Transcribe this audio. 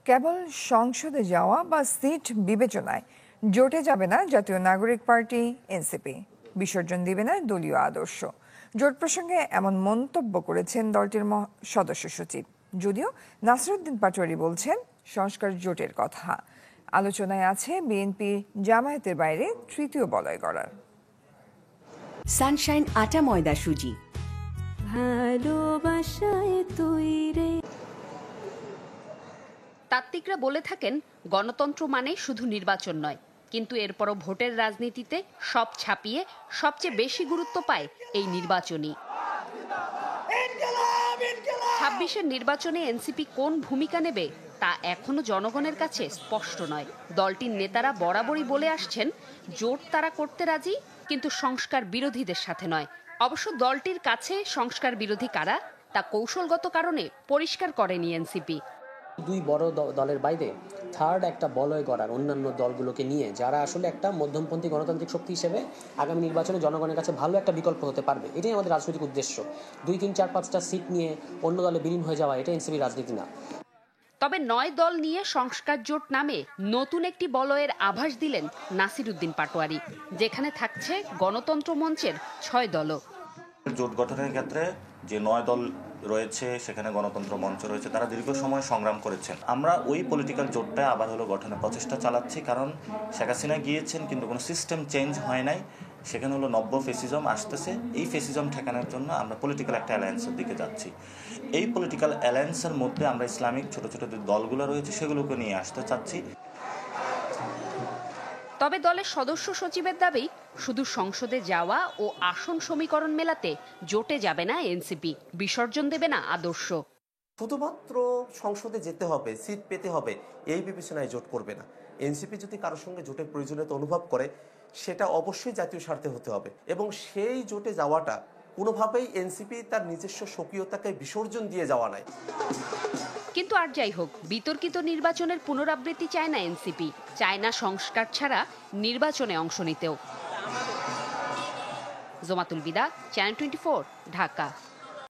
কেবল সংসদে যাওয়া বা সিট বিবেচনায় জোটে যাবে না জাতীয় নাগরিক পার্টি এনসিপি, বিসর্জন দিবে না দলীয় আদর্শ। জোট প্রসঙ্গে এমন মন্তব্য করেছেন দলটির সদস্য সচিব। যদিও নাসিরুদ্দিন পাটোয়ারী বলছেন সংস্কার জোটের কথা। আলোচনায় আছে বিএনপি জামায়াতের বাইরে তৃতীয় বলয় গড়ার। সানশাইন আটা ময়দা সুজি, ভালোবাসায় তৈরি। তাত্ত্বিকরা বলে থাকেন গণতন্ত্র মানে শুধু নির্বাচন নয়, কিন্তু এরপরও ভোটের রাজনীতিতে সব ছাপিয়ে সবচেয়ে বেশি গুরুত্ব পায় এই নির্বাচনই। ২৬-এর নির্বাচনে এনসিপি কোন ভূমিকা নেবে তা এখনো জনগণের কাছে স্পষ্ট নয়। দলটির নেতারা বরাবরই বলে আসছেন জোট তারা করতে রাজি, কিন্তু সংস্কার বিরোধীদের সাথে নয়। অবশ্য দলটির কাছে সংস্কার বিরোধী কারা তা কৌশলগত কারণে পরিষ্কার করেনি এনসিপি। দুই বড় দলের বাইরে থার্ড একটা বলয় গড়ার অন্যান্য দলগুলোকে নিয়ে, যারা আসলে একটা মধ্যমপন্থী গণতান্ত্রিক শক্তি হিসেবে আগামী নির্বাচনে জনগণের কাছে ভালো একটা বিকল্প হতে পারবে। এটাই আমাদের রাজনৈতিক উদ্দেশ্য। 2, 3, 4, 5টা সিট নিয়ে অন্য দলে বিলীন হয়ে যাওয়া, এটা এনসিপির রাজনীতি না। তবে 9 দল নিয়ে সংস্কার জোট নামে নতুন একটি বলয়ের আভাস দিলেন নাসিরুদ্দিন পাটোয়ারী, যেখানে থাকছে গণতন্ত্র মঞ্চের 6 দলও। জোট গঠনের ক্ষেত্রে যে 9 দল রয়েছে, সেখানে গণতন্ত্র মঞ্চ রয়েছে, তারা দীর্ঘ সময় সংগ্রাম করেছেন। আমরা ওই পলিটিক্যাল জোটটা আবার গঠনের প্রচেষ্টা চালাচ্ছি, কারণ শেখ হাসিনা গিয়েছেন কিন্তু কোনো সিস্টেম চেঞ্জ হয় নাই। সেখানে নব্য ফেসিজম আসতেছে। এই ফেসিজম ঠেকানোর জন্য আমরা পলিটিক্যাল একটা অ্যালায়েন্সের দিকে যাচ্ছি। এই পলিটিক্যাল অ্যালায়েন্সের মধ্যে আমরা ইসলামিক ছোট ছোট যে দলগুলো রয়েছে সেগুলোকে নিয়ে আসতে চাচ্ছি। তবে দলের সদস্য সচিবের দাবি, শুধু সংসদে যাওয়া ও আসন সমীকরণ মেলাতে জোটে যাবে না এনসিপি, বিসর্জন দেবে না আদর্শ। শুধুমাত্র সংসদে যেতে হবে, সিট পেতে হবে, এই বিবেচনায় জোট করবে না। এনসিপি যদি কারোর সঙ্গে জোটের প্রয়োজনীয়তা অনুভব করে, সেটা অবশ্যই জাতীয় স্বার্থে হতে হবে, এবং সেই জোটে যাওয়াটা কোনোভাবেই এনসিপি তার নিজস্ব স্বকীয়তাকে বিসর্জন দিয়ে যাওয়া নাই। কিন্তু আর যাই হোক, বিতর্কিত নির্বাচনের পুনরাবৃত্তি চায় না এনসিপি, চায় না সংস্কার ছাড়া নির্বাচনে অংশ নিতেও। জোমাতুল বিদা, চ্যানেল 24, ঢাকা।